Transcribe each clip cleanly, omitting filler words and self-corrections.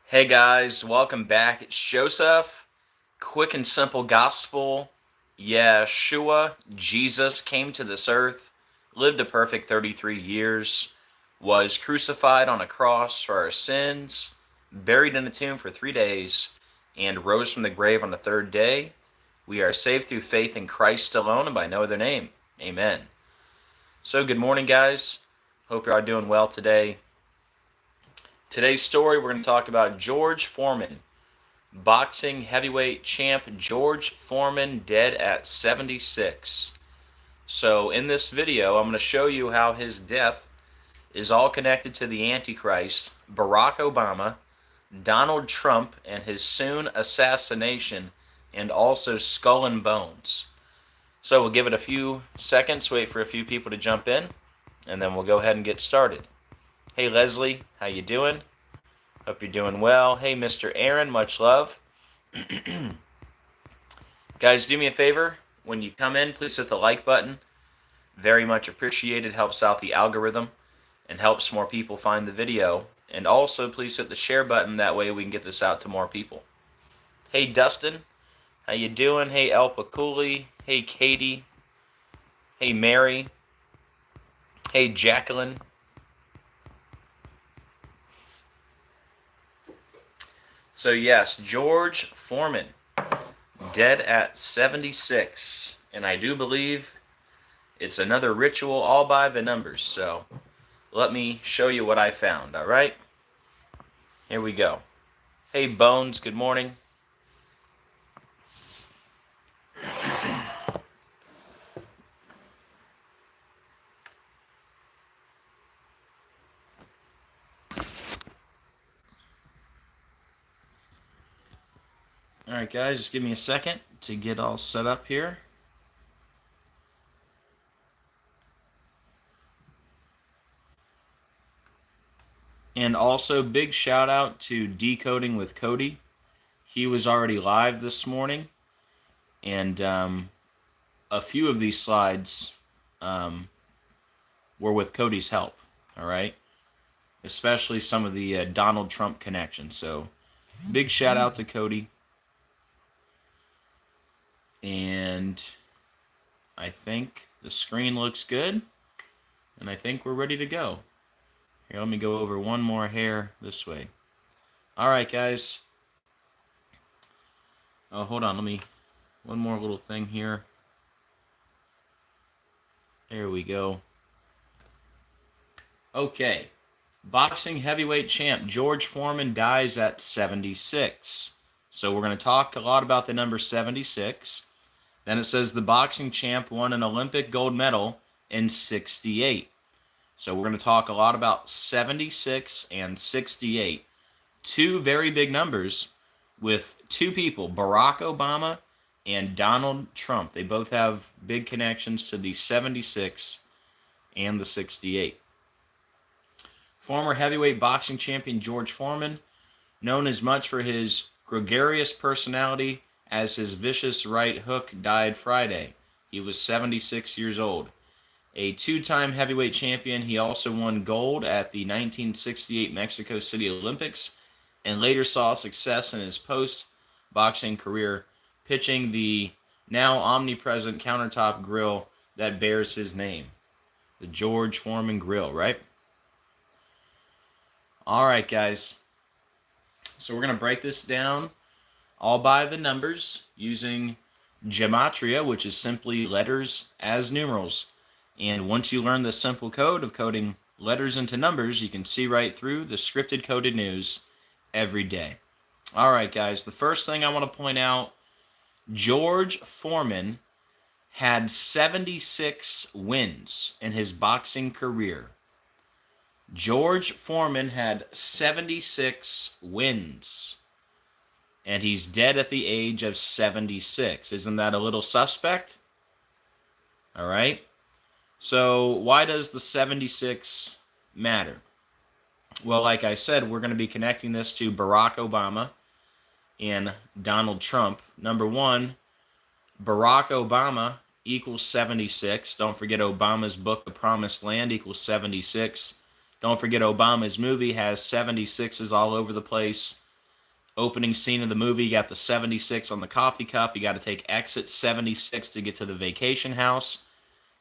Hey guys, welcome back. It's Joseph. Quick and simple gospel. Yeshua, Jesus, came to this earth, lived a perfect 33 years, was crucified on a cross for our sins, buried in a tomb for 3 days, and rose from the grave on the third day. We are saved through faith in Christ alone and by no other name. Amen. So good morning, guys. Hope you are doing well today. Today's story, we're going to talk about George Foreman. Boxing heavyweight champ George Foreman dead at 76. So in this video, I'm going to show you how his death is all connected to the Antichrist, Barack Obama, Donald Trump, and his soon assassination, and also Skull and Bones. So we'll give it a few seconds, wait for a few people to jump in, and then we'll go ahead and get started. Hey Leslie, how you doing? Hope you're doing well. Hey Mr. Aaron, much love. Guys, do me a favor. When you come in, please hit the like button. Very much appreciated. Helps out the algorithm and helps more people find the video. And also, please hit the share button. That way we can get this out to more people. Hey Dustin, how you doing? Hey Elpa Cooley. Hey Katie. Hey Mary. Hey Jacqueline. So yes, George Foreman, dead at 76. And I do believe it's another ritual all by the numbers. So let me show you what I found, all right? Here we go. Hey Bones, good morning. Alright guys, just give me a second to get all set up here. And also, big shout out to Decoding with Cody. He was already live this morning, and a few of these slides were with Cody's help, alright? Especially some of the Donald Trump connections. So, big shout out to Cody. And I think the screen looks good, and I think we're ready to go. Here, let me go over one more hair this way. All right, guys. Oh, hold on. One more little thing here. There we go. Okay. Boxing heavyweight champ George Foreman dies at 76. So we're going to talk a lot about the number 76. Then it says the boxing champ won an Olympic gold medal in 68. So we're going to talk a lot about 76 and 68. Two very big numbers with two people, Barack Obama and Donald Trump. They both have big connections to the 76 and the 68. Former heavyweight boxing champion George Foreman, known as much for his gregarious personality as his vicious right hook, died Friday. He was 76 years old. A two-time heavyweight champion, he also won gold at the 1968 Mexico City Olympics and later saw success in his post-boxing career, pitching the now omnipresent countertop grill that bears his name. The George Foreman grill, right? All right, guys. So we're going to break this down all by the numbers using Gematria, which is simply letters as numerals. And once you learn the simple code of coding letters into numbers, you can see right through the scripted coded news every day. All right, guys, the first thing I want to point out, George Foreman had 76 wins in his boxing career. George Foreman had 76 wins. And he's dead at the age of 76. Isn't that a little suspect? All right. So why does the 76 matter? Well, like I said, we're going to be connecting this to Barack Obama and Donald Trump. Number one, Barack Obama equals 76. Don't forget Obama's book, The Promised Land, equals 76. Don't forget Obama's movie has 76s all over the place. opening scene of the movie, you got the 76 on the coffee cup. You got to take exit 76 to get to the vacation house.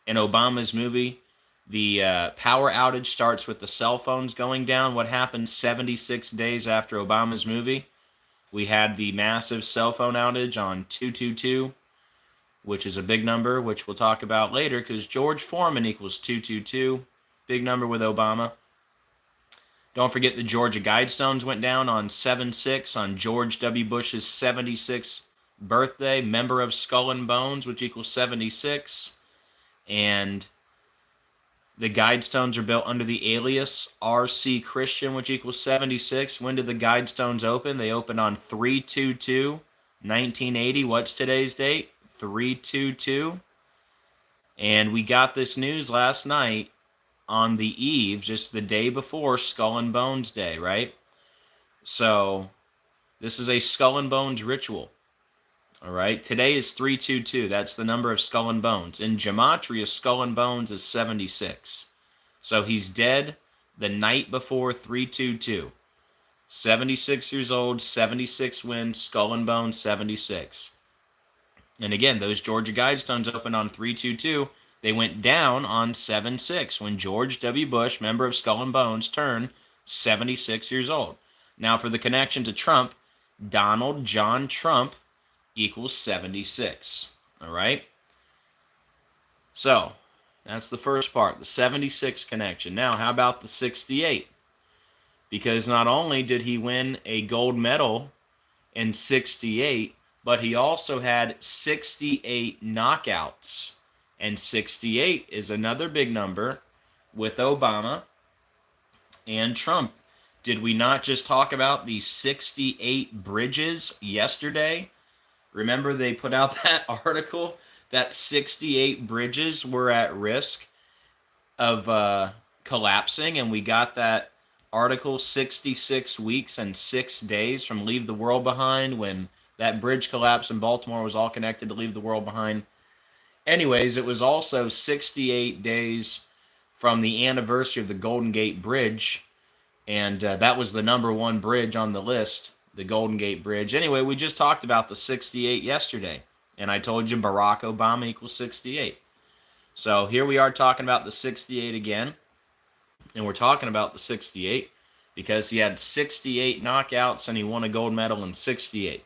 In Obama's movie, the power outage starts with the cell phones going down. What happened 76 days after Obama's movie? We had the massive cell phone outage on 222, which is a big number, which we'll talk about later, because George Foreman equals 222. Big number with Obama. Don't forget the Georgia Guidestones went down on 7/6 on George W. Bush's 76th birthday. Member of Skull and Bones, which equals 76. And the Guidestones are built under the alias RC Christian, which equals 76. When did the Guidestones open? They opened on 3/22/1980. What's today's date? 3/22. And we got this news last night on the eve, just the day before Skull and Bones Day, right? So this is a Skull and Bones ritual. All right, today is 3/22. That's the number of Skull and Bones. In Gematria, Skull and Bones is 76. So he's dead the night before 3/22. 76 years old, 76 wins, Skull and Bones 76. And again, those Georgia Guidestones opened on 3/22. They went down on 7/6 when George W. Bush, member of Skull and Bones, turned 76 years old. Now for the connection to Trump, Donald John Trump equals 76. All right? So, that's the first part, the 76 connection. Now, how about the 68? Because not only did he win a gold medal in 68, but he also had 68 knockouts. And 68 is another big number with Obama and Trump. Did we not just talk about the 68 bridges yesterday? Remember they put out that article that 68 bridges were at risk of collapsing, and we got that article 66 weeks and 6 days from Leave the World Behind when that bridge collapse in Baltimore was all connected to Leave the World Behind. Anyways, it was also 68 days from the anniversary of the Golden Gate Bridge, and that was the number one bridge on the list, the Golden Gate Bridge. Anyway, we just talked about the 68 yesterday, and I told you Barack Obama equals 68. So here we are talking about the 68 again, and we're talking about the 68 because he had 68 knockouts and he won a gold medal in 68.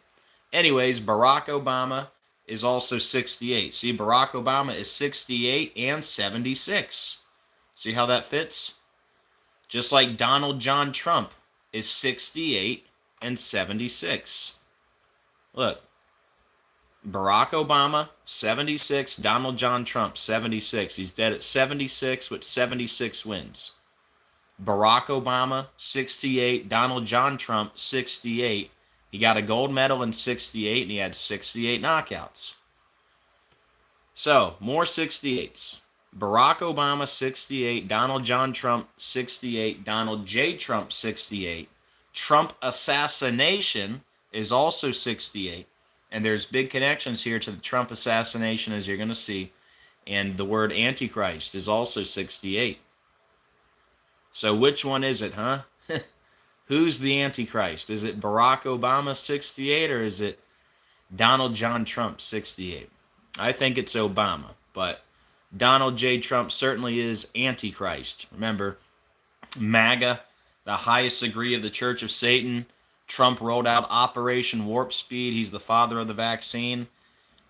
Anyways, Barack Obama is also 68. See, Barack Obama is 68 and 76. See how that fits? Just like Donald John Trump is 68 and 76. Look, Barack Obama, 76, Donald John Trump, 76. He's dead at 76 with 76 wins. Barack Obama, 68, Donald John Trump, 68. He got a gold medal in 68, and he had 68 knockouts. So, more 68s. Barack Obama, 68, Donald John Trump, 68, Donald J. Trump, 68. Trump assassination is also 68. And there's big connections here to the Trump assassination, as you're going to see. And the word Antichrist is also 68. So which one is it, huh? Who's the Antichrist? Is it Barack Obama, 68, or is it Donald John Trump, 68? I think it's Obama, but Donald J. Trump certainly is Antichrist. Remember, MAGA, the highest degree of the Church of Satan. Trump rolled out Operation Warp Speed. He's the father of the vaccine.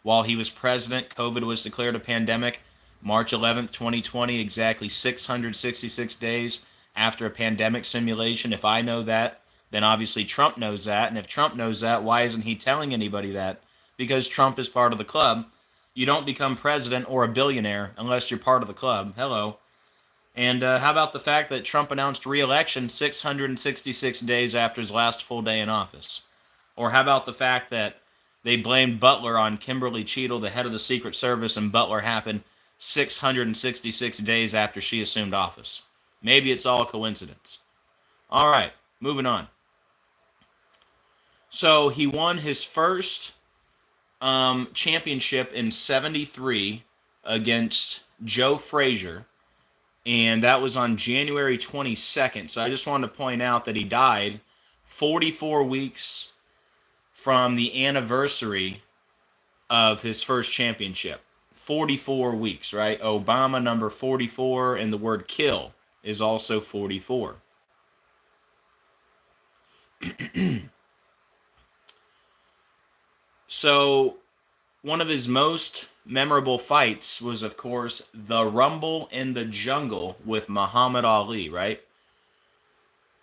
While he was president, COVID was declared a pandemic. March 11th, 2020, exactly 666 days after a pandemic simulation. If I know that, then obviously Trump knows that. And if Trump knows that, why isn't he telling anybody that? Because Trump is part of the club. You don't become president or a billionaire unless you're part of the club. Hello. And how about the fact that Trump announced re-election 666 days after his last full day in office? Or how about the fact that they blamed Butler on Kimberly Cheadle, the head of the Secret Service, and Butler happened 666 days after she assumed office? Maybe it's all a coincidence. All right, moving on. So he won his first championship in 73 against Joe Frazier, and that was on January 22nd. So I just wanted to point out that he died 44 weeks from the anniversary of his first championship. 44 weeks, right? Obama number 44, and the word kill is also 44. So, one of his most memorable fights was, of course, the Rumble in the Jungle with Muhammad Ali, right?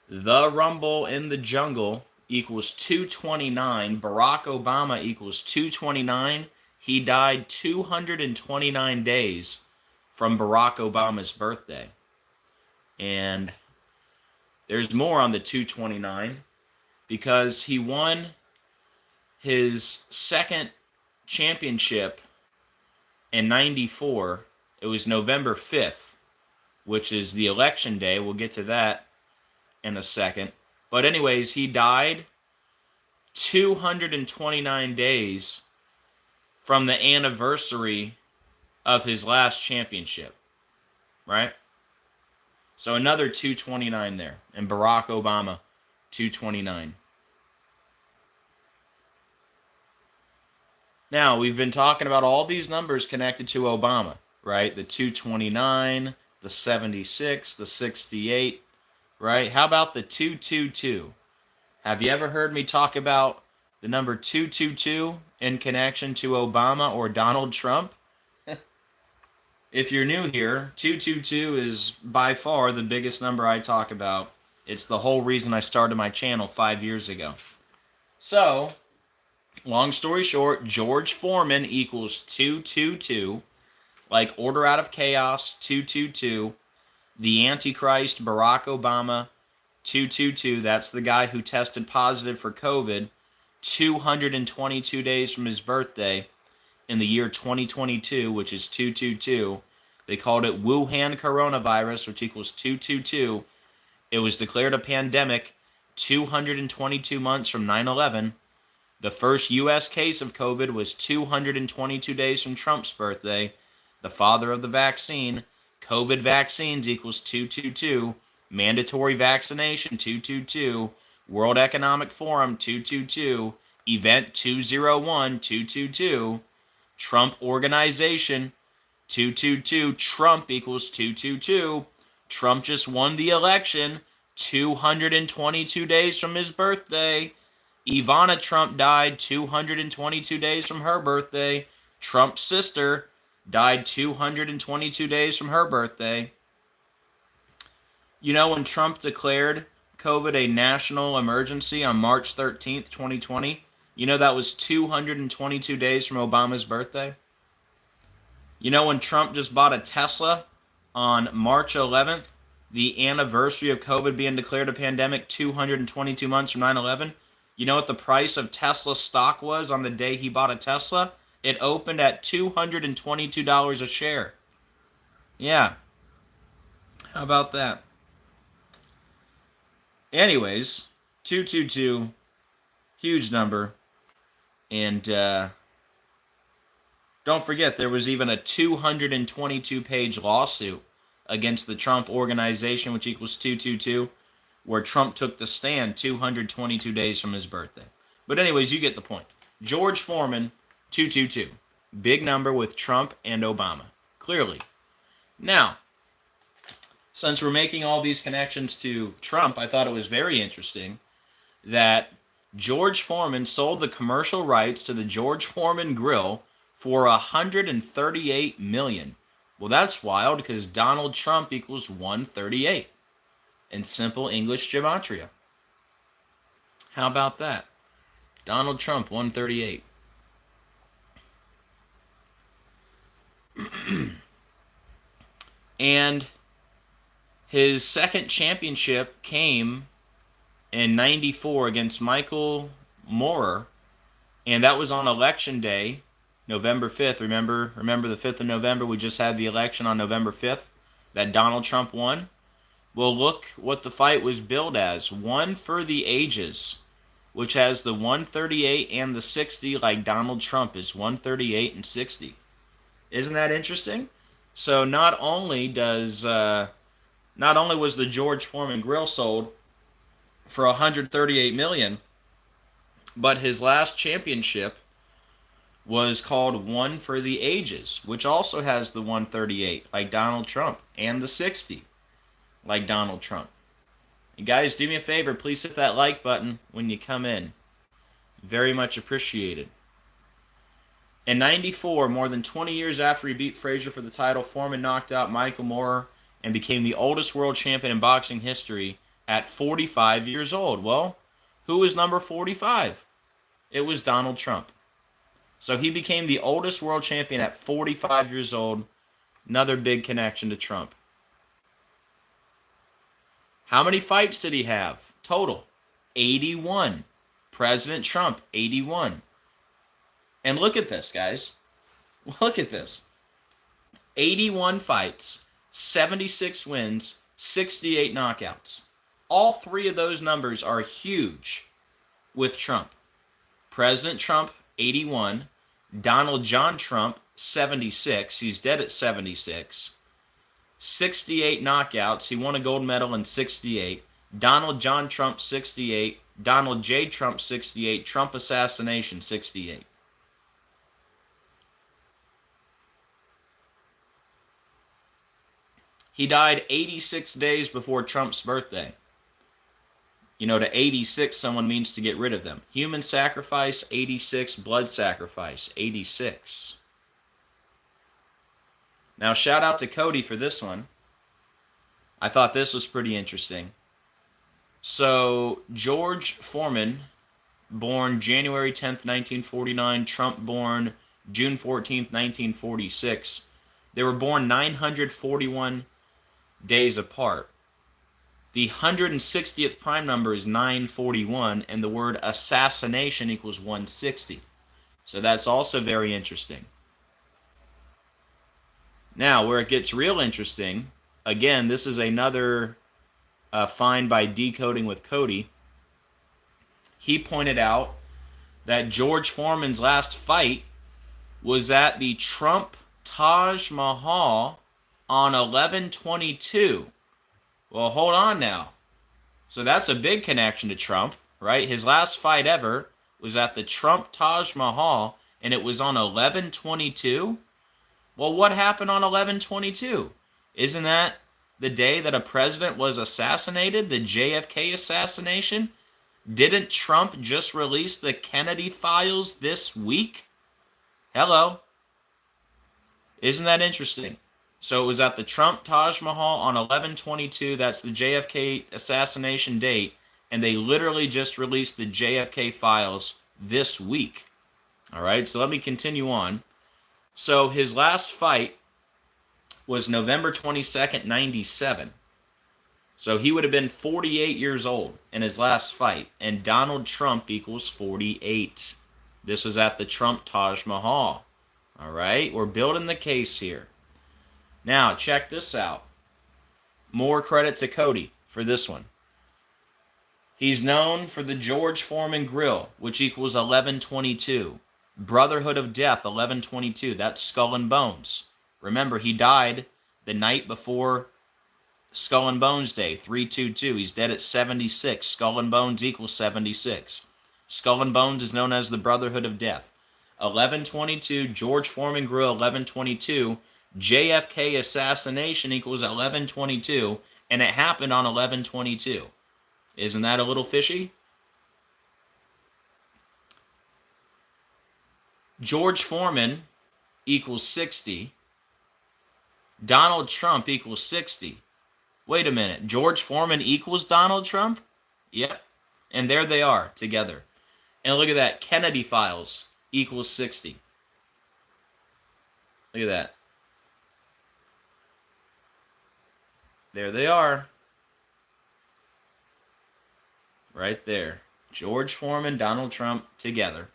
The Rumble in the Jungle equals 229. Barack Obama equals 229. He died 229 days from Barack Obama's birthday. And there's more on the 229 because he won his second championship in 94. It was November 5th, which is the election day. We'll get to that in a second. But anyways, he died 229 days from the anniversary of his last championship, right? So another 229 there. And Barack Obama, 229. Now, we've been talking about all these numbers connected to Obama, right? The 229, the 76, the 68, right? How about the 222? Have you ever heard me talk about the number 222 in connection to Obama or Donald Trump? If you're new here, 222 is by far the biggest number I talk about. It's the whole reason I started my channel 5 years ago. So, long story short, George Foreman equals 222, like order out of chaos, 222. The Antichrist, Barack Obama, 222. That's the guy who tested positive for COVID 222 days from his birthday in the year 2022, which is 222. They called it Wuhan coronavirus, which equals 222. It was declared a pandemic 222 months from 9/11. The first U.S. case of COVID was 222 days from Trump's birthday, the father of the vaccine. COVID vaccines equals 222. Mandatory vaccination, 222. World Economic Forum, 222. Event 201, 222. Trump Organization, 222. Trump equals 222. Trump just won the election 222 days from his birthday. Ivana Trump died 222 days from her birthday. Trump's sister died 222 days from her birthday. You know, when Trump declared COVID a national emergency on March 13th, 2020, you know that was 222 days from Obama's birthday? You know, when Trump just bought a Tesla on March 11th, the anniversary of COVID being declared a pandemic 222 months from 9/11, you know what the price of Tesla stock was on the day he bought a Tesla? It opened at $222 a share. Yeah. How about that? Anyways, 222, huge number. And don't forget, there was even a 222-page lawsuit against the Trump Organization, which equals 222, where Trump took the stand 222 days from his birthday. But anyways, you get the point. George Foreman, 222. Big number with Trump and Obama, clearly. Now, since we're making all these connections to Trump, I thought it was very interesting that George Foreman sold the commercial rights to the George Foreman Grill for $138 million. Well, that's wild because Donald Trump equals 138 in simple English gematria. How about that? Donald Trump, 138. And his second championship came in 94 against Michael Moorer, and that was on Election Day, November 5th. Remember the 5th of November? We just had the election on November 5th that Donald Trump won. Well, look what the fight was billed as. One for the ages, which has the 138 and the 60 like Donald Trump is 138 and 60. Isn't that interesting? So not only was the George Foreman Grill sold for $138 million, But his last championship was called One for the Ages, which also has the 138, like Donald Trump, and the 60, like Donald Trump. And guys, do me a favor, please hit that like button when you come in. Very much appreciated. In 94, more than 20 years after he beat Frazier for the title, Foreman knocked out Michael Moorer and became the oldest world champion in boxing history at 45 years old. Well, who was number 45? It was Donald Trump. So he became the oldest world champion at 45 years old. Another big connection to Trump. How many fights did he have? Total, 81. President Trump, 81. And look at this, guys. Look at this. 81 fights, 76 wins, 68 knockouts. All three of those numbers are huge with Trump. President Trump, 81. Donald John Trump, 76. He's dead at 76. 68 knockouts. He won a gold medal in 68. Donald John Trump, 68. Donald J. Trump, 68. Trump assassination, 68. He died 86 days before Trump's birthday. You know, to 86, someone means to get rid of them. Human sacrifice, 86. Blood sacrifice, 86. Now, shout out to Cody for this one. I thought this was pretty interesting. So, George Foreman, born January 10th, 1949. Trump, born June 14th, 1946. They were born 941 days apart. The 160th prime number is 941, and the word assassination equals 160. So that's also very interesting. Now, where it gets real interesting, again, this is another find by Decoding with Cody. He pointed out that George Foreman's last fight was at the Trump Taj Mahal on 11/22. Well, hold on now. So that's a big connection to Trump, right? His last fight ever was at the Trump Taj Mahal, and it was on 11/22. Well, what happened on 11/22? Isn't that the day that a president was assassinated, the JFK assassination? Didn't Trump just release the Kennedy files this week? Hello. Isn't that interesting? So it was at the Trump Taj Mahal on 11/22. That's the JFK assassination date. And they literally just released the JFK files this week. All right, so let me continue on. So his last fight was November 22nd, 97. So he would have been 48 years old in his last fight. And Donald Trump equals 48. This was at the Trump Taj Mahal. All right, we're building the case here. Now, check this out. More credit to Cody for this one. He's known for the George Foreman Grill, which equals 11/22. Brotherhood of Death, 11/22. That's Skull and Bones. Remember, he died the night before Skull and Bones Day, 3/22. He's dead at 76. Skull and Bones equals 76. Skull and Bones is known as the Brotherhood of Death. 11/22, George Foreman Grill, 11/22. JFK assassination equals 11/22, and it happened on 11/22. Isn't that a little fishy? George Foreman equals 60. Donald Trump equals 60. Wait a minute. George Foreman equals Donald Trump? Yep. And there they are together. And look at that. Kennedy files equals 60. Look at that. There they are. Right there. George Foreman, Donald Trump together.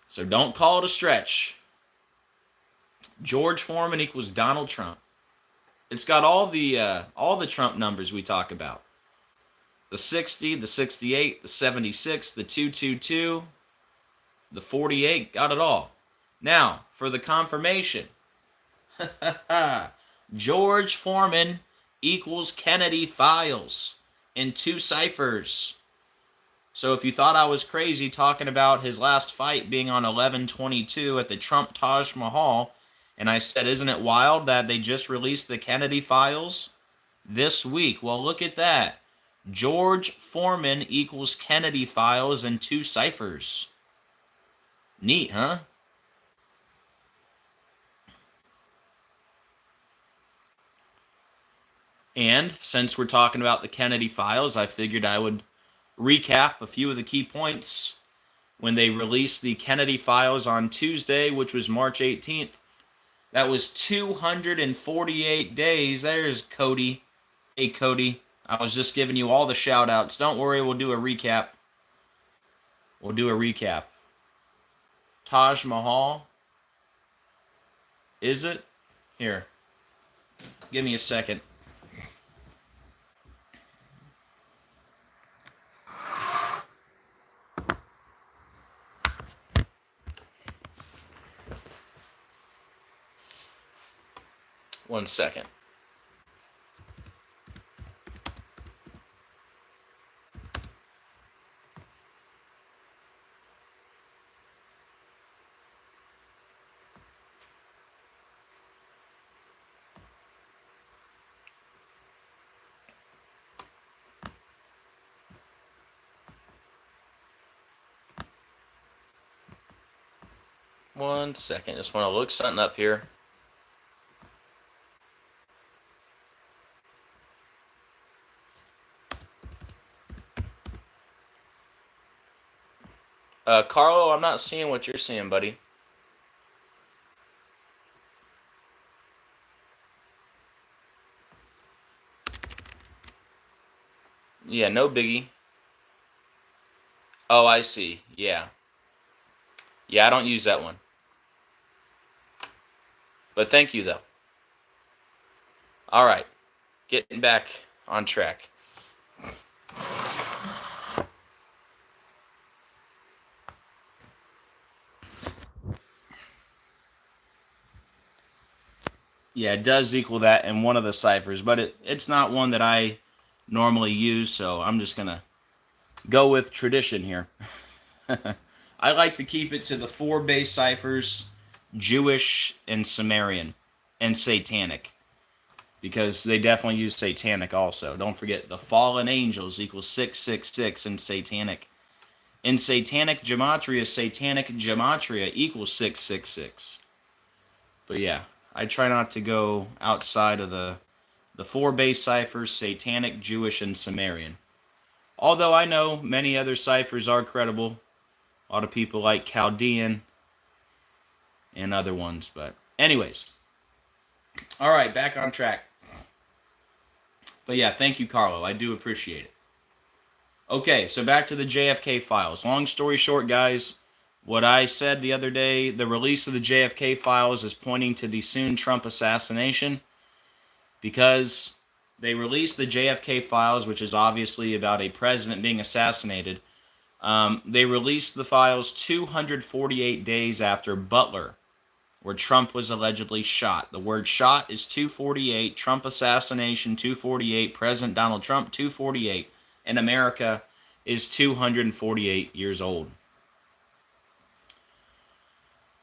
So don't call it a stretch. George Foreman equals Donald Trump. It's got all the Trump numbers we talk about. The 60, the 68, the 76, the 222, the 48, got it all. Now, for the confirmation. George Foreman equals Kennedy files in two ciphers. So if you thought I was crazy talking about his last fight being on 11/22 at the Trump Taj Mahal, and I said, isn't it wild that they just released the Kennedy files this week? Well, look at that. George Foreman equals Kennedy files in 2 ciphers. Neat, huh? And since we're talking about the Kennedy files, I figured I would recap a few of the key points when they released the Kennedy files on Tuesday, which was March 18th. That was 248 days. There's Cody. Hey, Cody. I was just giving you all the shout-outs. Don't worry, we'll do a recap. Taj Mahal. Is it? Here. Give me a second. One second. One second. Just want to look something up here. Carlo, I'm not seeing what you're seeing, buddy. Yeah, no biggie. Oh, I see. Yeah. Yeah, I don't use that one. But thank you, though. All right. Getting back on track. Yeah, it does equal that in one of the ciphers, but it's not one that I normally use, so I'm just going to go with tradition here. I like to keep it to the 4 base ciphers, Jewish and Sumerian, and Satanic, because they definitely use Satanic also. Don't forget, the fallen angels equals 666 in Satanic. In Satanic Gematria equals 666. But yeah, I try not to go outside of the 4 base ciphers, Satanic, Jewish, and Sumerian. Although I know many other ciphers are credible. A lot of people like Chaldean and other ones. But anyways. All right, back on track. But yeah, thank you, Carlo. I do appreciate it. Okay, so back to the JFK files. Long story short, guys, what I said the other day, the release of the JFK files is pointing to the soon Trump assassination, because they released the JFK files, which is obviously about a president being assassinated. They released the files 248 days after Butler, where Trump was allegedly shot. The word shot is 248, Trump assassination 248, President Donald Trump 248, and America is 248 years old.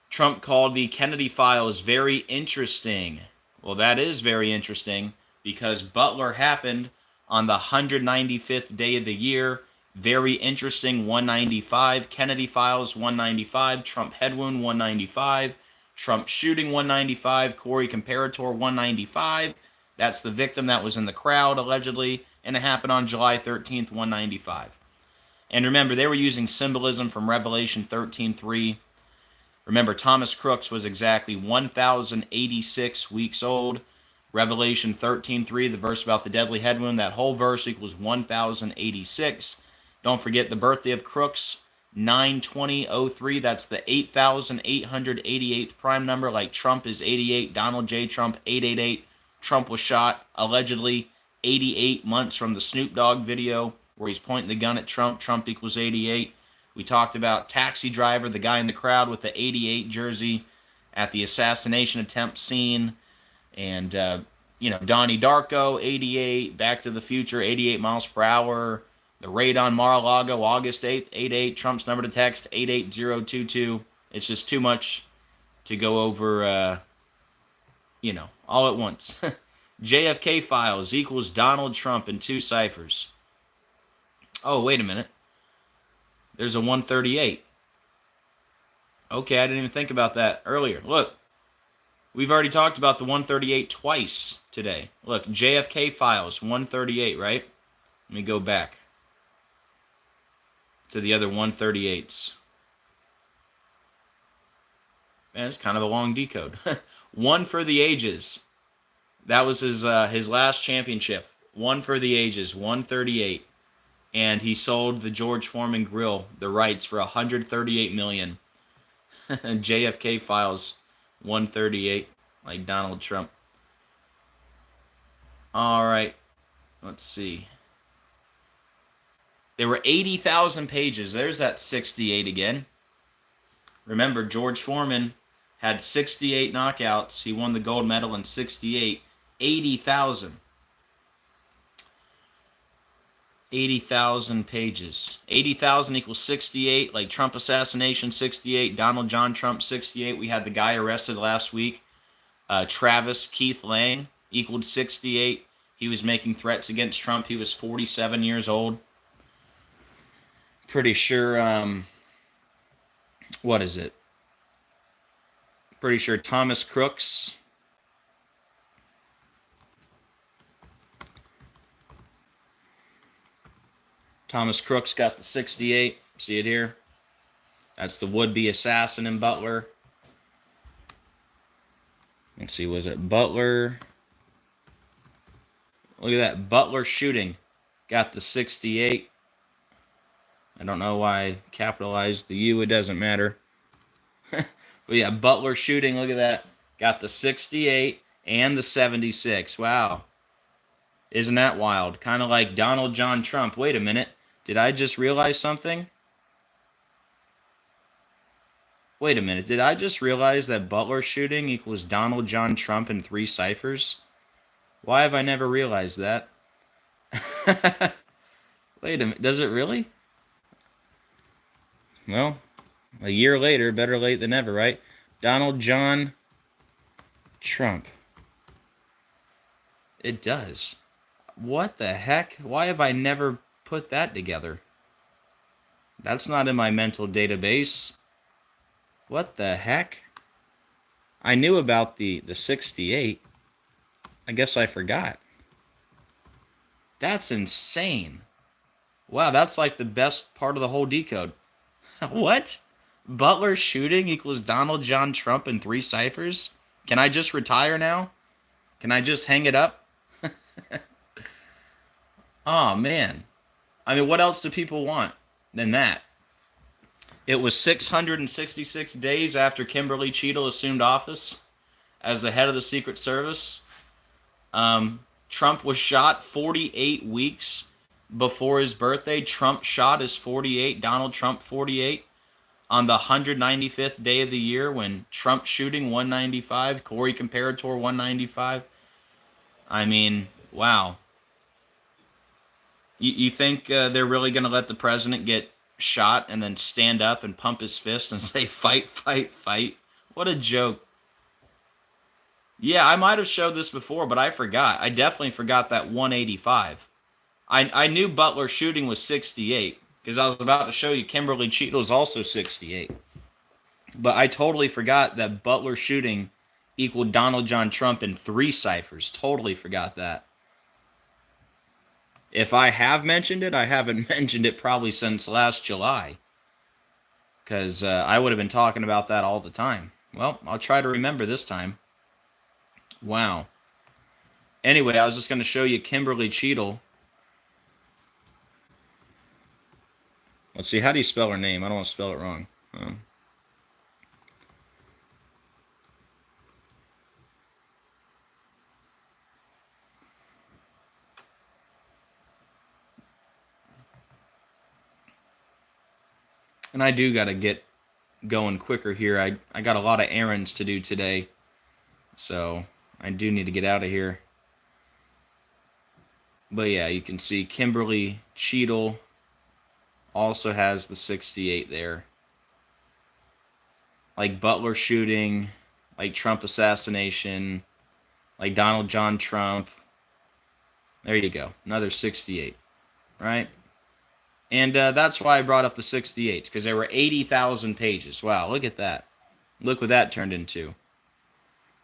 Trump called the Kennedy files very interesting. Well, that is very interesting, because Butler happened on the 195th day of the year. Very interesting, 195. Kennedy files, 195. Trump head wound, 195. Trump shooting, 195. Corey Comparator, 195. That's the victim that was in the crowd, allegedly, and it happened on July 13th, 195. And remember, they were using symbolism from Revelation 13:3. Remember, Thomas Crooks was exactly 1,086 weeks old. Revelation 13:3, the verse about the deadly head wound, that whole verse equals 1,086. Don't forget the birthday of Crooks, 9/20/03. That's the 8,888th prime number, like Trump is 88, Donald J. Trump 888. Trump was shot allegedly 88 months from the Snoop Dogg video where he's pointing the gun at Trump. Trump equals 88. We talked about Taxi Driver, the guy in the crowd with the 88 jersey at the assassination attempt scene. And, Donnie Darko, 88, Back to the Future, 88 miles per hour. The raid on Mar-a-Lago, August 8th, 8-8. Trump's number to text, 88022. It's just too much to go over, all at once. JFK files equals Donald Trump in 2 ciphers. Oh, wait a minute. There's a 138. Okay, I didn't even think about that earlier. Look, we've already talked about the 138 twice today. Look, JFK files, 138, right? Let me go back to the other 138s. Man, it's kind of a long decode. One for the ages. That was his last championship. One for the ages, 138. And he sold the George Foreman grill, the rights, for $138 million. JFK files, 138, like Donald Trump. All right, let's see. There were 80,000 pages. There's that 68 again. Remember, George Foreman had 68 knockouts. He won the gold medal in 68. 80,000. 80,000 pages. 80,000 equals 68, like Trump assassination, 68. Donald John Trump, 68. We had the guy arrested last week, Travis Keith Lang, equaled 68. He was making threats against Trump. He was 47 years old. Pretty sure, what is it? Pretty sure Thomas Crooks. Thomas Crooks got the 68. See it here? That's the would-be assassin in Butler. Let's see, was it Butler? Look at that, Butler shooting. Got the 68. I don't know why I capitalized the U. It doesn't matter. But yeah, Butler shooting, look at that. Got the 68 and the 76. Wow. Isn't that wild? Kind of like Donald John Trump. Wait a minute. Did I just realize something? Wait a minute. Did I just realize that Butler shooting equals Donald John Trump in 3 ciphers? Why have I never realized that? Wait a minute. Does it really? Well, a year later, better late than never, right? Donald John Trump. It does. What the heck? Why have I never put that together? That's not in my mental database. What the heck? I knew about the 68. I guess I forgot. That's insane. Wow, that's like the best part of the whole decode. What? Butler shooting equals Donald John Trump in 3 ciphers? Can I just retire now? Can I just hang it up? Oh, man. I mean, what else do people want than that? It was 666 days after Kimberly Cheadle assumed office as the head of the Secret Service. Trump was shot 48 weeks before his birthday. Trump shot is 48. Donald Trump 48. On the 195th day of the year when Trump shooting 195. Corey Comparator 195. I mean, wow. You think they're really going to let the president get shot and then stand up and pump his fist and say, fight, fight, fight? What a joke. Yeah, I might have showed this before, but I forgot. I definitely forgot that 185. I knew Butler shooting was 68 because I was about to show you Kimberly Cheadle is also 68. But I totally forgot that Butler shooting equaled Donald John Trump in 3 ciphers. Totally forgot that. If I have mentioned it, I haven't mentioned it probably since last July. Because I would have been talking about that all the time. Well, I'll try to remember this time. Wow. Anyway, I was just going to show you Kimberly Cheadle. Let's see, how do you spell her name? I don't want to spell it wrong. And I do got to get going quicker here. I got a lot of errands to do today. So I do need to get out of here. But yeah, you can see Kimberly Cheadle. also has the 68 there. Like Butler shooting, like Trump assassination, like Donald John Trump. There you go. Another 68, right? And that's why I brought up the 68s, because there were 80,000 pages. Wow, look at that. Look what that turned into.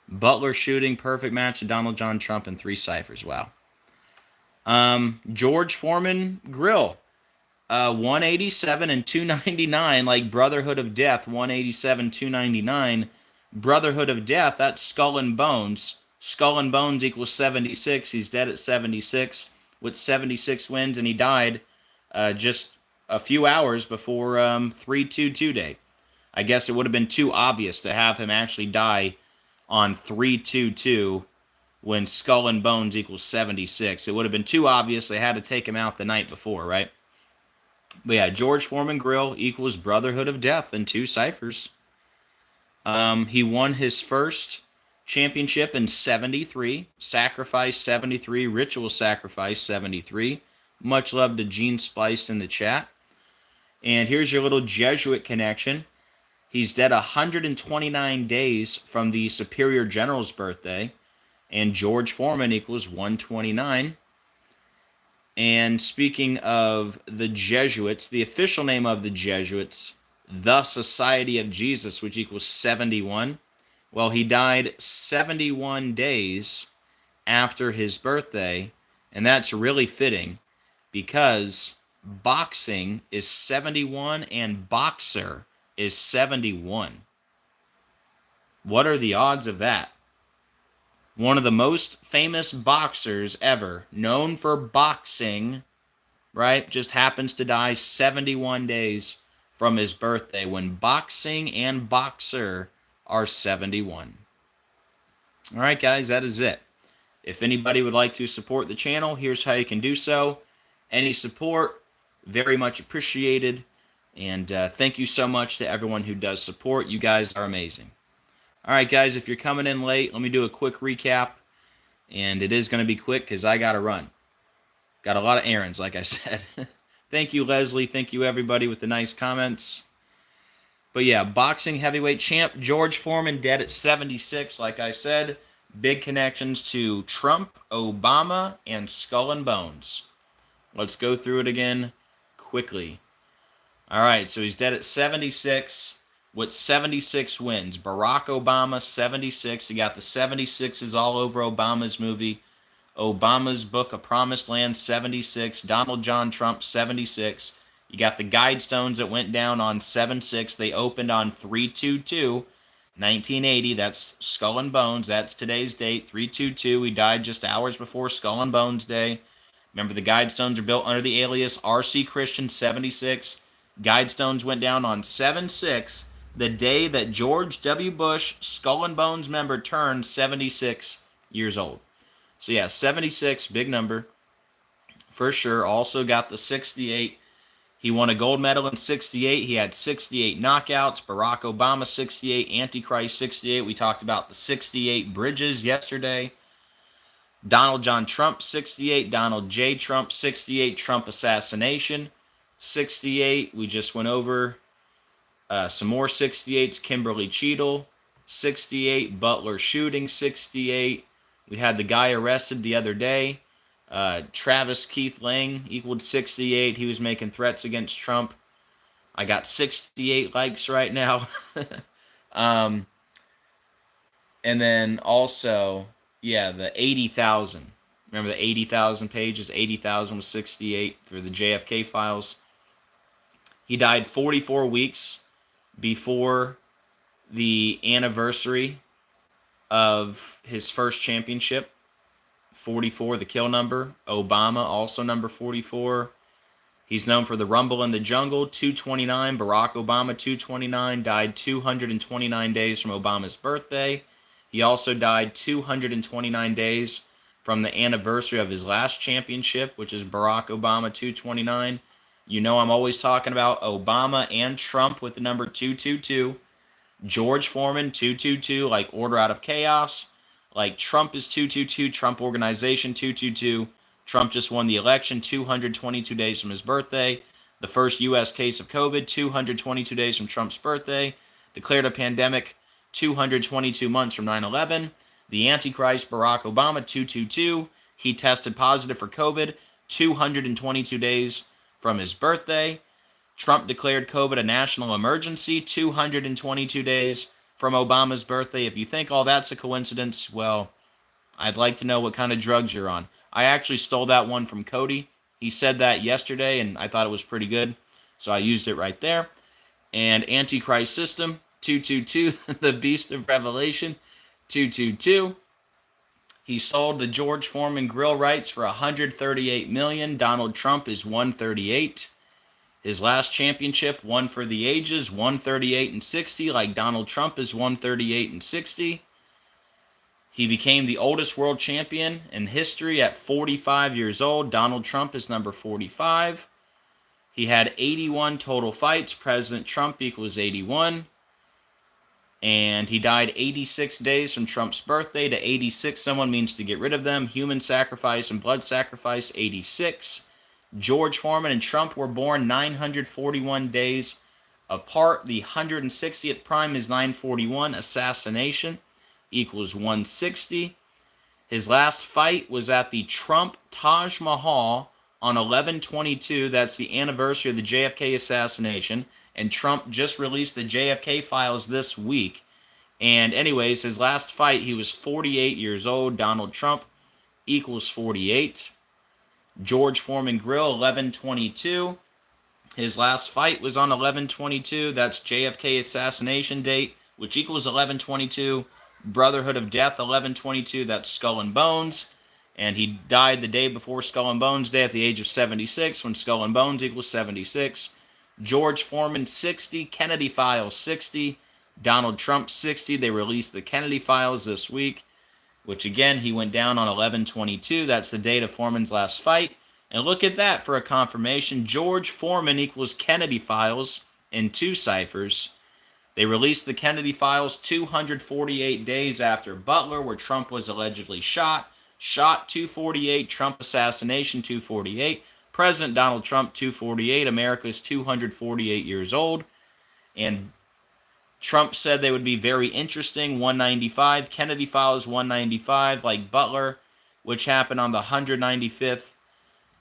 Butler shooting, perfect match of Donald John Trump and 3 ciphers. Wow. George Foreman grill. 187 and 299, like Brotherhood of Death, 187, 299. Brotherhood of Death, that's Skull and Bones. Skull and Bones equals 76. He's dead at 76 with 76 wins, and he died just a few hours before 322 day. I guess it would have been too obvious to have him actually die on 322 when Skull and Bones equals 76. It would have been too obvious. They had to take him out the night before, right? But yeah, George Foreman grill equals Brotherhood of Death in 2 ciphers. He won his first championship in 73, Sacrifice 73, Ritual Sacrifice 73. Much love to Gene Spliced in the chat. And here's your little Jesuit connection. He's dead 129 days from the Superior General's birthday, and George Foreman equals 129. And speaking of the Jesuits, the official name of the Jesuits, the Society of Jesus, which equals 71. Well, he died 71 days after his birthday, and that's really fitting because boxing is 71 and boxer is 71. What are the odds of that? One of the most famous boxers ever, known for boxing, right, just happens to die 71 days from his birthday when boxing and boxer are 71. All right, guys, that is it. If anybody would like to support the channel, here's how you can do so. Any support, very much appreciated. And thank you so much to everyone who does support. You guys are amazing. All right, guys, if you're coming in late, let me do a quick recap. And it is going to be quick because I got to run. Got a lot of errands, like I said. Thank you, Leslie. Thank you, everybody, with the nice comments. But yeah, boxing heavyweight champ George Foreman dead at 76, like I said. Big connections to Trump, Obama, and Skull and Bones. Let's go through it again quickly. All right, so he's dead at 76 with 76 wins. Barack Obama, 76. You got the 76s all over Obama's movie. Obama's book, A Promised Land, 76. Donald John Trump, 76. You got the Guidestones that went down on 7/6. They opened on 3/22, 1980. That's Skull and Bones. That's today's date, 3/22. He died just hours before Skull and Bones Day. Remember, the Guidestones are built under the alias R.C. Christian, 76. Guidestones went down on 7/6, the day that George W. Bush, Skull and Bones member, turned 76 years old. So yeah, 76, big number for sure. Also got the 68. He won a gold medal in 68. He had 68 knockouts. Barack Obama, 68. Antichrist, 68. We talked about the 68 bridges yesterday. Donald John Trump, 68. Donald J. Trump, 68. Trump assassination, 68. We just went over some more 68s. Kimberly Cheadle, 68. Butler shooting, 68. We had the guy arrested the other day. Travis Keith Lang equaled 68. He was making threats against Trump. I got 68 likes right now. And then also, yeah, the 80,000. Remember the 80,000 pages? 80,000 was 68 through the JFK files. He died 44 weeks before the anniversary of his first championship. 44, the kill number. Obama, also number 44. He's known for the Rumble in the Jungle, 229. Barack Obama, 229. Died 229 days from Obama's birthday. He also died 229 days from the anniversary of his last championship, which is Barack Obama, 229. You know I'm always talking about Obama and Trump with the number 222. George Foreman, 222, like Order Out of Chaos. Like Trump is 222, Trump Organization 222. Trump just won the election 222 days from his birthday. the first U.S. case of COVID, 222 days from Trump's birthday. Declared a pandemic, 222 months from 9/11. The Antichrist, Barack Obama, 222. He tested positive for COVID, 222 days from his birthday. Trump declared COVID a national emergency, 222 days from Obama's birthday. If you think all that's a coincidence, well, I'd like to know what kind of drugs you're on. I actually stole that one from Cody. He said that yesterday, and I thought it was pretty good, so I used it right there. And Antichrist System, 222, the Beast of Revelation, 222. He sold the George Foreman grill rights for $138 million. Donald Trump is 138. His last championship, one for the ages, 138 and 60, like Donald Trump is 138 and 60. He became the oldest world champion in history at 45 years old. Donald Trump is number 45. He had 81 total fights. President Trump equals 81. And he died 86 days from Trump's birthday to 86. Someone means to get rid of them. Human sacrifice and blood sacrifice, 86. George Foreman and Trump were born 941 days apart. The 160th prime is 941. Assassination equals 160. His last fight was at the Trump Taj Mahal on 11/22. That's the anniversary of the JFK assassination. And Trump just released the JFK files this week. And anyways, his last fight, he was 48 years old. Donald Trump equals 48. George Foreman Grill, 11/22. His last fight was on 11/22. That's JFK assassination date, which equals 11/22. Brotherhood of Death, 11/22. That's Skull and Bones. And he died the day before Skull and Bones Day at the age of 76, when Skull and Bones equals 76. George Foreman, 60. Kennedy Files, 60. Donald Trump, 60. They released the Kennedy Files this week, which again, he went down on 11/22. That's the date of Foreman's last fight. And look at that for a confirmation. George Foreman equals Kennedy Files in 2 ciphers. They released the Kennedy Files 248 days after Butler, where Trump was allegedly shot. Shot, 248. Trump assassination, 248. President Donald Trump, 248. America is 248 years old. And Trump said they would be very interesting, 195. Kennedy Files, 195, like Butler, which happened on the 195th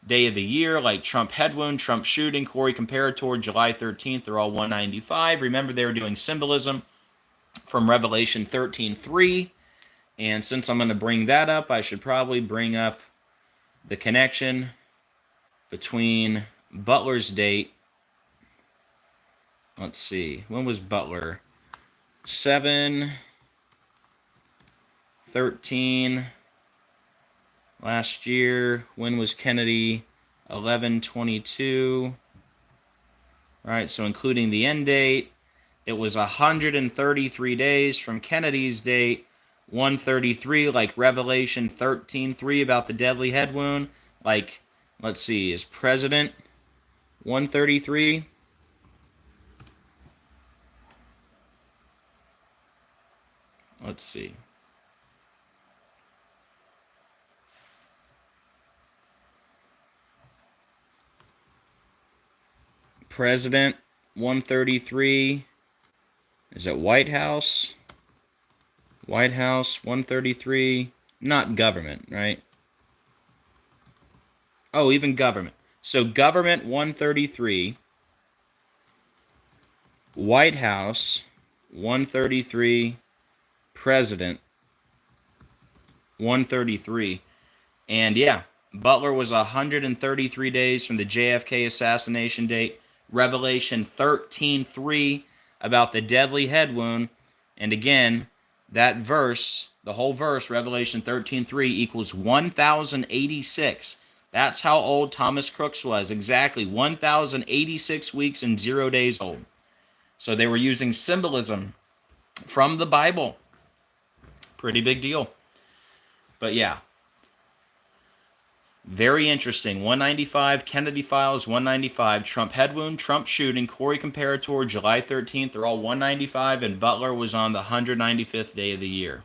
day of the year, like Trump head wound, Trump shooting, Corey Comparator, July 13th. They're all 195. Remember, they were doing symbolism from Revelation 13:3. And since I'm going to bring that up, I should probably bring up the connection between Butler's date. Let's see. When was Butler? 7/13 last year. When was Kennedy? 11/22. Right, so including the end date, it was 133 days from Kennedy's date. 133, like Revelation 13:3 about the deadly head wound. Like, let's see, is President 133? Let's see. President 133. Is it White House? White House 133. Not government, right? Oh, even government. So government 133. White House 133. President 133. And yeah, Butler was 133 days from the JFK assassination date. Revelation 13:3 about the deadly head wound. And again, that verse, the whole verse, Revelation 13:3 equals 1,086. That's how old Thomas Crooks was. Exactly 1,086 weeks and 0 days old. So they were using symbolism from the Bible. Pretty big deal. But yeah. Very interesting. 195, Kennedy Files, 195, Trump head wound, Trump shooting, Corey Comparator, July 13th. They're all 195, and Butler was on the 195th day of the year.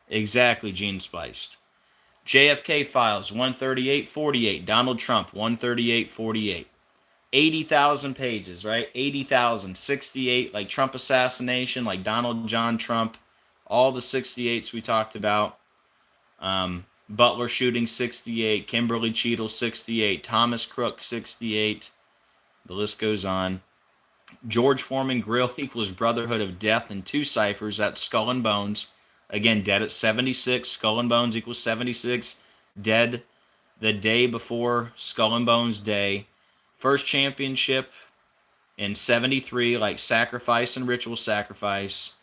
Exactly, Gene Spiced. JFK Files 13848. Donald Trump 13848. 80,000 pages, right? 80,000. 68, like Trump assassination, like Donald John Trump. All the 68s we talked about. Butler shooting 68. Kimberly Cheadle 68. Thomas Crook 68. The list goes on. George Foreman grill equals Brotherhood of Death in 2 ciphers. That's Skull and Bones. Again, dead at 76. Skull and Bones equals 76. Dead the day before Skull and Bones Day. First championship in 73, like Sacrifice and Ritual Sacrifice.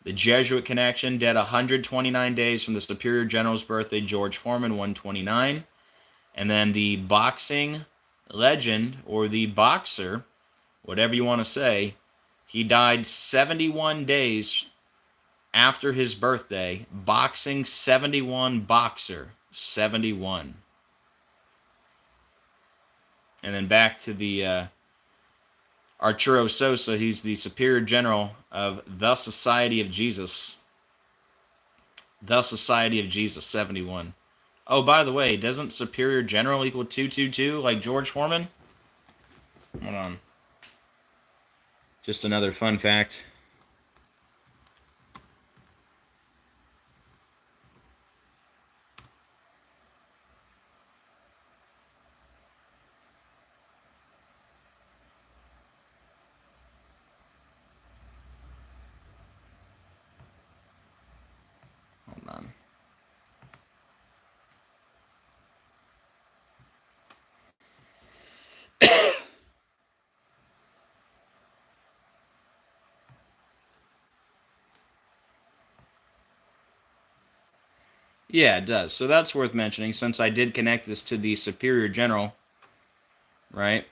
The Jesuit connection, dead 129 days from the Superior General's birthday, George Foreman, 129. And then the boxing legend, or the boxer, whatever you want to say, he died 71 days after his birthday. Boxing 71 boxer, 71. And then back to the Arturo Sosa. He's the Superior General of the Society of Jesus. The Society of Jesus, 71. Oh, by the way, doesn't Superior General equal 222 like George Foreman? Hold on. Just another fun fact. Hold on. Yeah, it does. So that's worth mentioning, since I did connect this to the Superior General, right?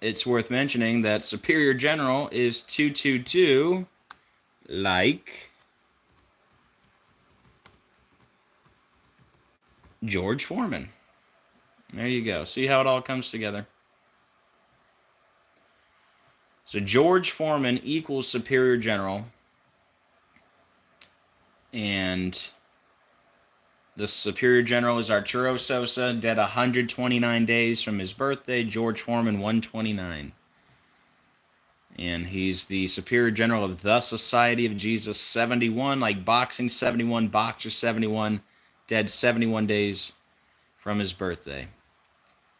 It's worth mentioning that Superior General is 222, like George Foreman. There you go. See how it all comes together? So George Foreman equals Superior General. And the Superior General is Arturo Sosa, dead 129 days from his birthday. George Foreman, 129. And he's the Superior General of the Society of Jesus, 71, like boxing 71, boxer 71, dead 71 days from his birthday.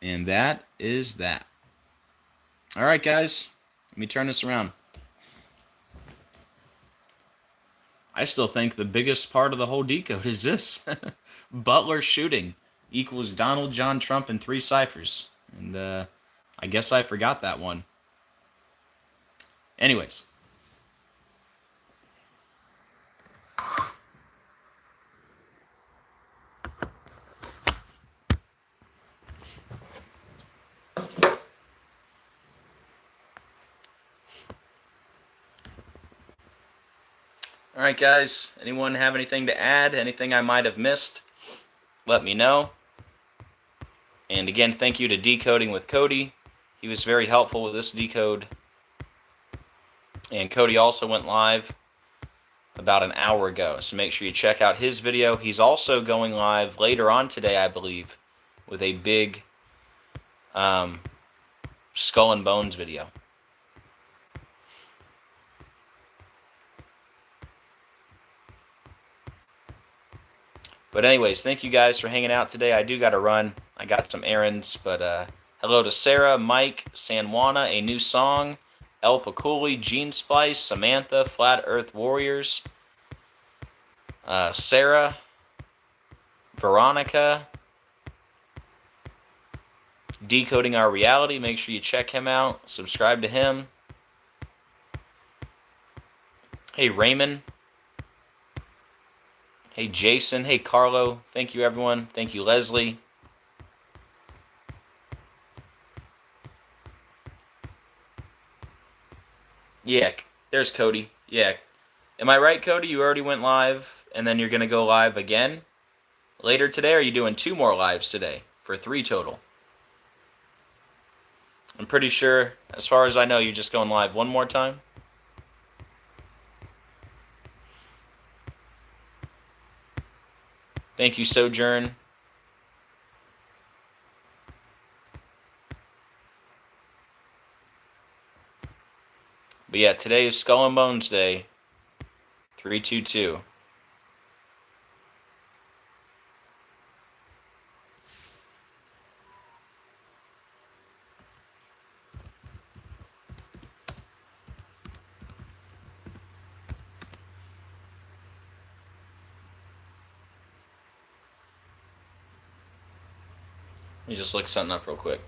And that is that. All right, guys, let me turn this around. I still think the biggest part of the whole decode is this. Butler shooting equals Donald John Trump in 3 ciphers. And I guess I forgot that one. Anyways. All right, guys. Anyone have anything to add? Anything I might have missed? Let me know. And again, thank you to Decoding with Cody. He was very helpful with this decode. And Cody also went live about an hour ago, so make sure you check out his video. He's also going live later on today, I believe, with a big Skull and Bones video. But anyways, thank you guys for hanging out today. I do got to run. I got some errands, but hello to Sarah, Mike, San Juana, A New Song, El Paculi, Gene Spice, Samantha, Flat Earth Warriors, Sarah, Veronica, Decoding Our Reality. Make sure you check him out. Subscribe to him. Hey, Raymond. Hey, Jason. Hey, Carlo. Thank you, everyone. Thank you, Leslie. Yeah, there's Cody. Yeah. Am I right, Cody? You already went live, and then you're going to go live again later today, or are you doing 2 more lives today for 3 total? I'm pretty sure, as far as I know, you're just going live 1 more time. Thank you, Sojourn. But yeah, today is Skull and Bones Day. 322. Let me just look something up real quick.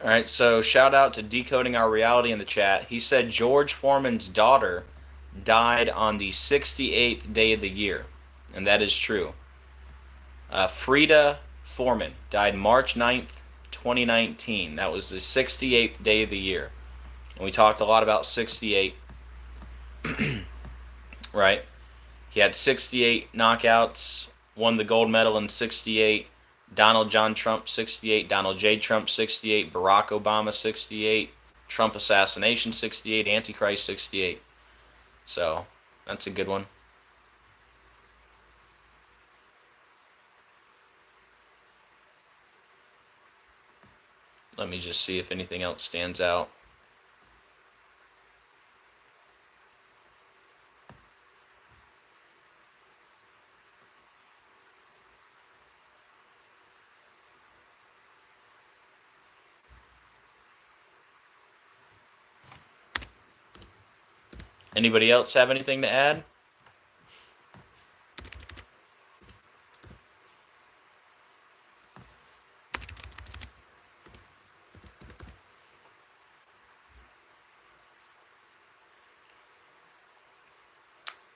All right, so shout out to Decoding Our Reality in the chat. He said George Foreman's daughter died on the 68th day of the year, and that is true. Frida Foreman died March 9th, 2019. That was the 68th day of the year. And we talked a lot about 68, right? He had 68 knockouts, won the gold medal in 68. Donald John Trump, 68. Donald J. Trump, 68. Barack Obama, 68. Trump assassination, 68. Antichrist, 68. So, that's a good one. Let me just see if anything else stands out. Anybody else have anything to add?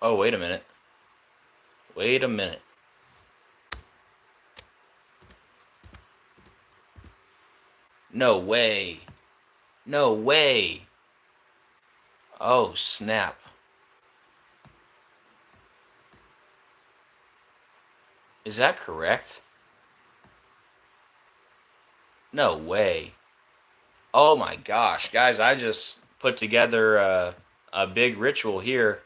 Oh, wait a minute. Wait a minute. No way. No way. Oh, snap. Is that correct? No way. Oh my gosh, guys, I just put together a big ritual here.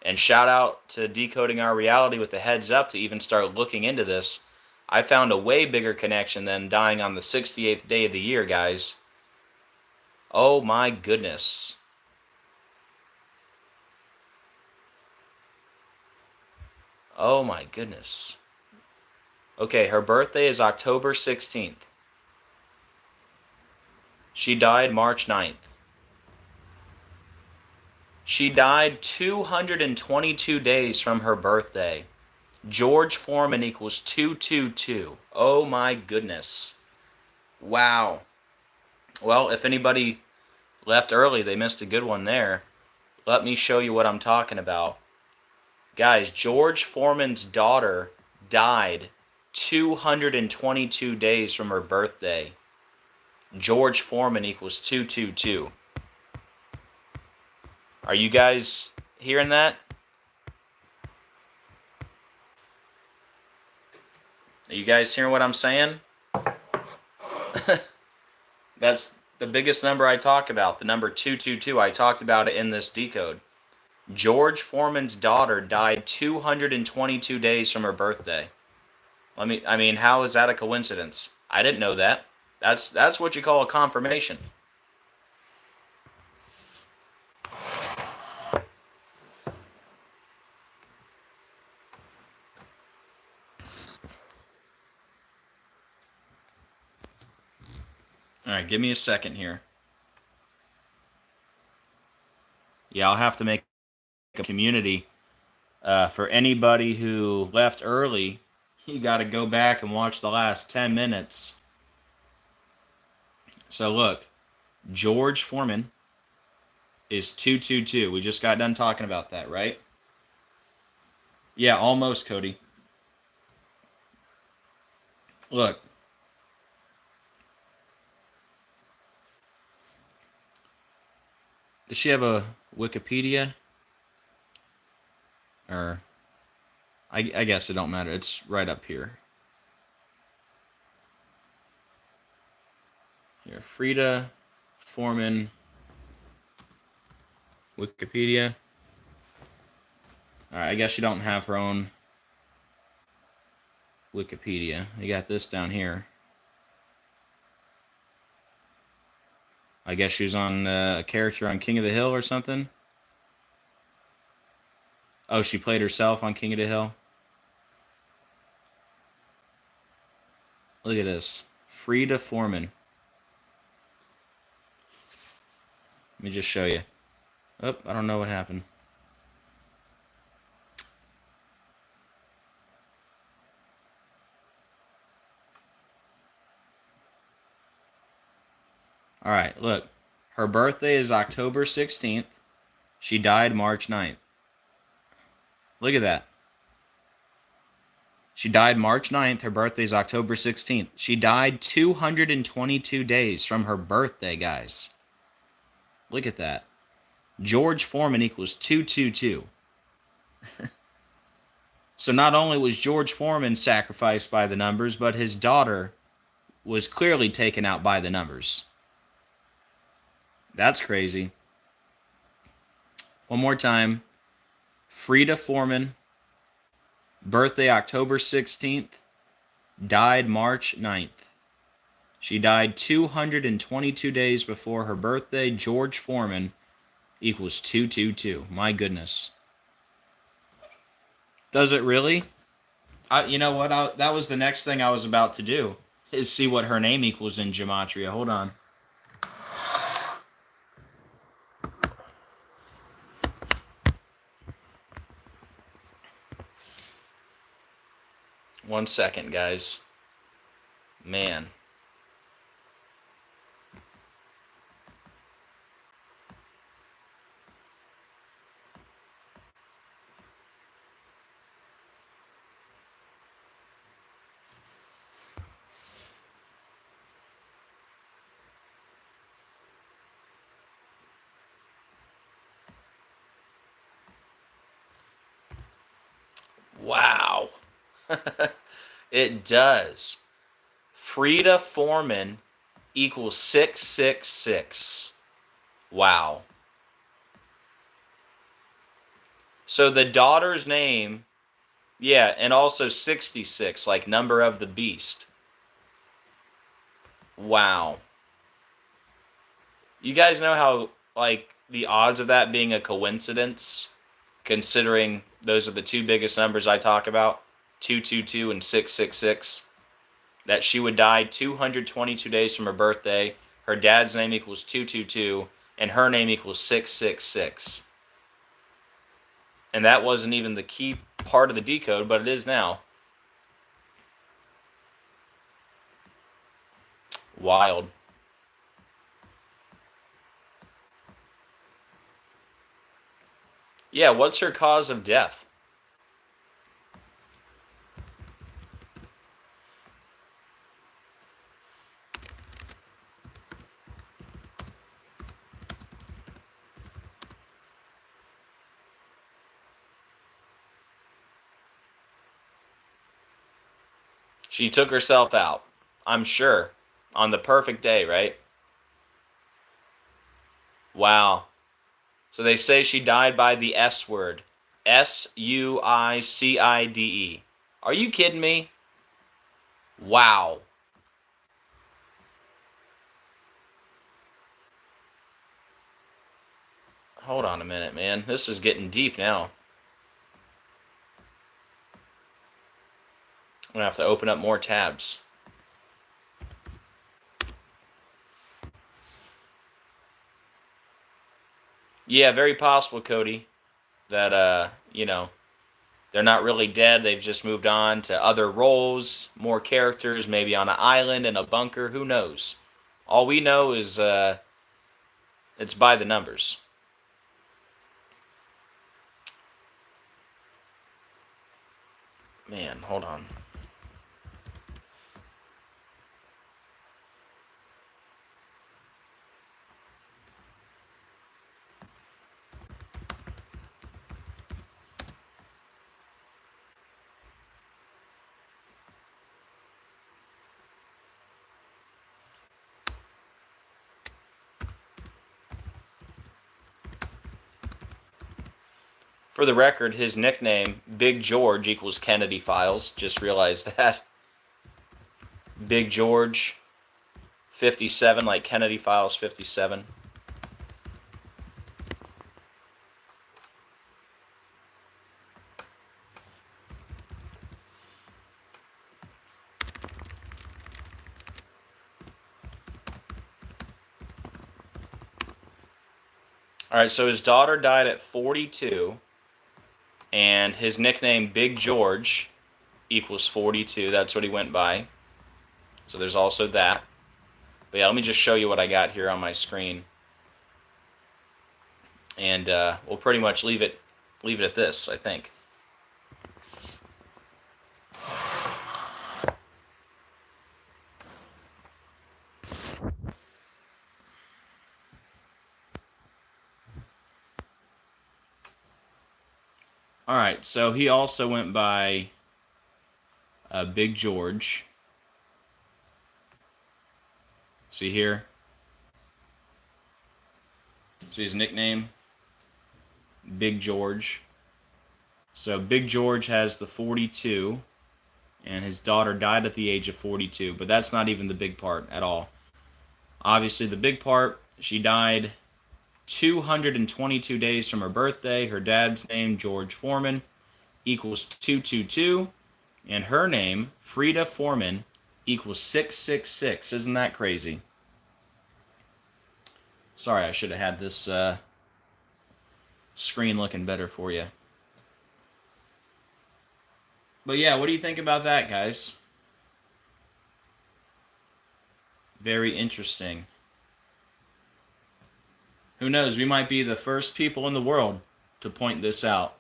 And shout out to Decoding Our Reality with the heads up to even start looking into this. I found a way bigger connection than dying on the 68th day of the year, guys. Oh my goodness. Oh my goodness. Okay, her birthday is October 16th. She died March 9th. She died 222 days from her birthday. George Foreman equals 222. Oh my goodness. Wow. Well, if anybody left early, they missed a good one there. Let me show you what I'm talking about. Guys, George Foreman's daughter died 222 days from her birthday. George Foreman equals 222. Are you guys hearing that? Are you guys hearing what I'm saying? That's the biggest number I talk about, the number 222. I talked about it in this decode. George Foreman's daughter died 222 days from her birthday. I mean, how is that a coincidence? I didn't know that. That's what you call a confirmation. All right, give me a second here. Yeah, I'll have to make a community for anybody who left early. You got to go back and watch the last 10 minutes. So look, George Foreman is 222. We just got done talking about that, right? Yeah, almost, Cody. Look. Does she have a Wikipedia? Or, I guess it don't matter. It's right up here. Here, Frida Foreman Wikipedia. Alright, I guess you don't have her own Wikipedia. You got this down here. I guess she was on a character on King of the Hill or something. Oh, she played herself on King of the Hill. Look at this. Frida Foreman. Let me just show you. Oh, I don't know what happened. Alright, look. Her birthday is October 16th. She died March 9th. Look at that. She died March 9th. Her birthday is October 16th. She died 222 days from her birthday, guys. Look at that. George Foreman equals 222. So not only was George Foreman sacrificed by the numbers, but his daughter was clearly taken out by the numbers. That's crazy. One more time. Frida Foreman, birthday October 16th, died March 9th. She died 222 days before her birthday. George Foreman equals 222. My goodness. Does it really? You know what? That was the next thing I was about to do, is see what her name equals in Gematria. Hold on. One second, guys. Man. Wow. It does. Frida Foreman equals 666. Wow. So the daughter's name, yeah, and also 66, like number of the beast. Wow. You guys know how, like, the odds of that being a coincidence, considering those are the two biggest numbers I talk about, 222 and 666, that she would die 222 days from her birthday, her dad's name equals 222, and her name equals 666. And that wasn't even the key part of the decode, but it is now. Wild. Yeah, what's her cause of death? She took herself out, I'm sure, on the perfect day, right? Wow. So they say she died by the S word. Suicide. Are you kidding me? Wow. Hold on a minute, man. This is getting deep now. I'm going to have to open up more tabs. Yeah, very possible, Cody, that, they're not really dead. They've just moved on to other roles, more characters, maybe on an island in a bunker. Who knows? All we know is it's by the numbers. Man, hold on. For the record, his nickname, Big George, equals Kennedy Files. Just realized that. Big George 57, like Kennedy Files 57. All right, so his daughter died at 42, and his nickname, Big George, equals 42. That's what he went by. So there's also that. But yeah, let me just show you what I got here on my screen. And we'll pretty much leave it at this, I think. All right, so he also went by Big George. See here? See his nickname? Big George. So Big George has the 42, and his daughter died at the age of 42, but that's not even the big part at all. Obviously, the big part, she died 222 days from her birthday. Her dad's name, George Foreman, equals 222, and her name, Frida Foreman, equals 666. Isn't that crazy? Sorry, I should have had this screen looking better for you. But yeah, what do you think about that, guys? Very interesting. Who knows, we might be the first people in the world to point this out.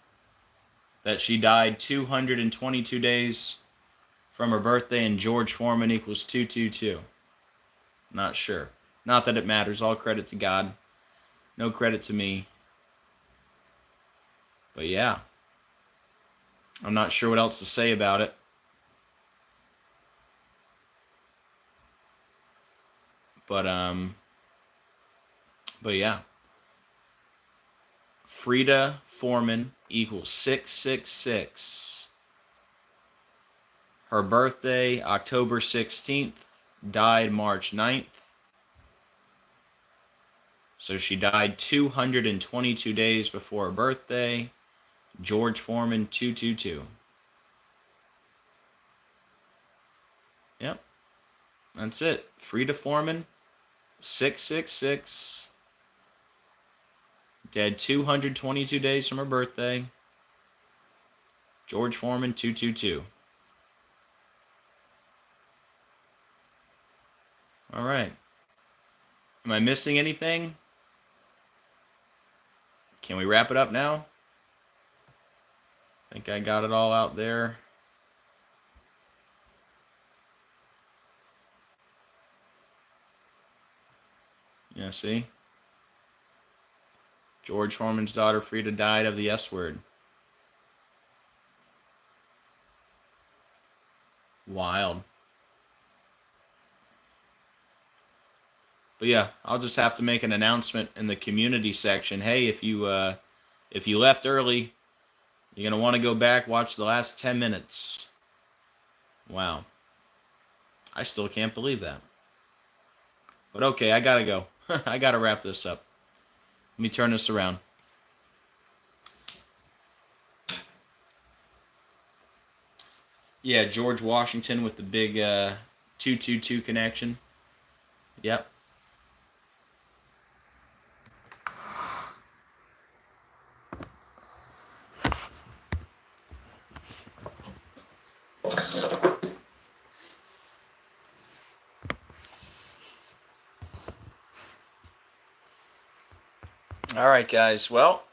That she died 222 days from her birthday, and George Foreman equals 222. Not sure. Not that it matters. All credit to God. No credit to me. But yeah. I'm not sure what else to say about it. But yeah. Frida Foreman equals 666. Her birthday, October 16th. Died March 9th. So she died 222 days before her birthday. George Foreman, 222. Yep. That's it. Frida Foreman, 666. Dead 222 days from her birthday. George Foreman, 222. All right. Am I missing anything? Can we wrap it up now? I think I got it all out there. Yeah, see? George Foreman's daughter, Frida, died of the S word. Wild. But yeah, I'll just have to make an announcement in the community section. Hey, if you left early, you're going to want to go back, watch the last 10 minutes. Wow. I still can't believe that. But okay, I got to go. I got to wrap this up. Let me turn this around. Yeah, George Washington with the big 222 connection. Yep. All right, guys. Well,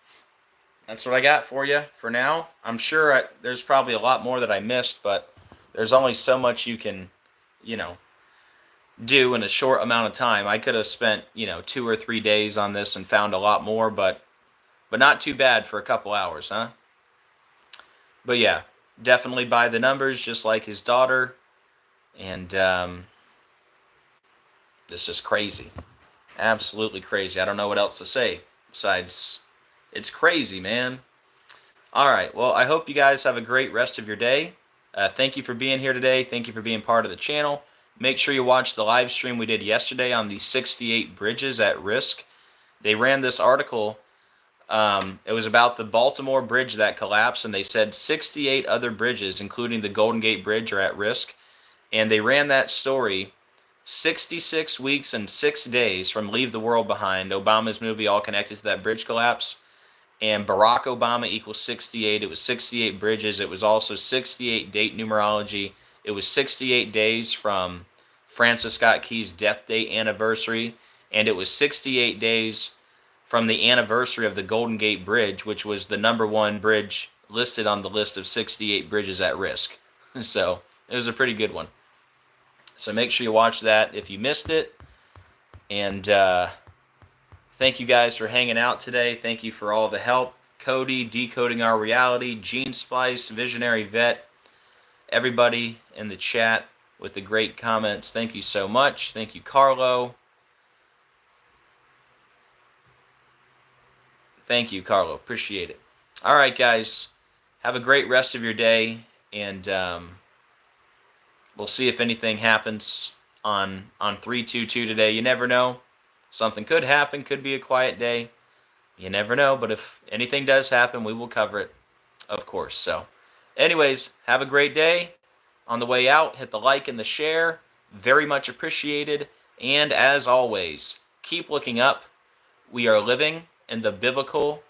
that's what I got for you for now. I'm sure there's probably a lot more that I missed, but there's only so much you can, do in a short amount of time. I could have spent, 2 or 3 days on this and found a lot more, but not too bad for a couple hours, huh? But yeah, definitely by the numbers, just like his daughter. And this is crazy. Absolutely crazy. I don't know what else to say besides it's crazy, man. All right. Well, I hope you guys have a great rest of your day. Thank you for being here today. Thank you for being part of the channel. Make sure you watch the live stream we did yesterday on the 68 bridges at risk. They ran this article. It was about the Baltimore bridge that collapsed, and they said 68 other bridges, including the Golden Gate Bridge, are at risk. And they ran that story 66 weeks and 6 days from Leave the World Behind, Obama's movie, all connected to that bridge collapse. And Barack Obama equals 68. It was 68 bridges. It was also 68 date numerology. It was 68 days from Francis Scott Key's death date anniversary. And it was 68 days from the anniversary of the Golden Gate Bridge, which was the #1 bridge listed on the list of 68 bridges at risk. So it was a pretty good one. So make sure you watch that if you missed it. And thank you guys for hanging out today. Thank you for all the help. Cody, Decoding Our Reality, Gene Spliced, Visionary Vet, everybody in the chat with the great comments. Thank you so much. Thank you, Carlo. Thank you, Carlo. Appreciate it. All right, guys. Have a great rest of your day, and we'll see if anything happens on 322 today. You never know. Something could happen. Could be a quiet day. You never know. But if anything does happen, we will cover it, of course. So, anyways, have a great day. On the way out, hit the like and the share. Very much appreciated. And as always, keep looking up. We are living in the biblical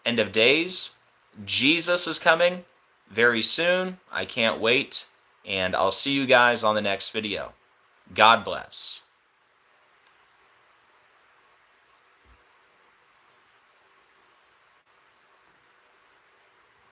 end of days. Jesus is coming very soon. I can't wait. And I'll see you guys on the next video. God bless.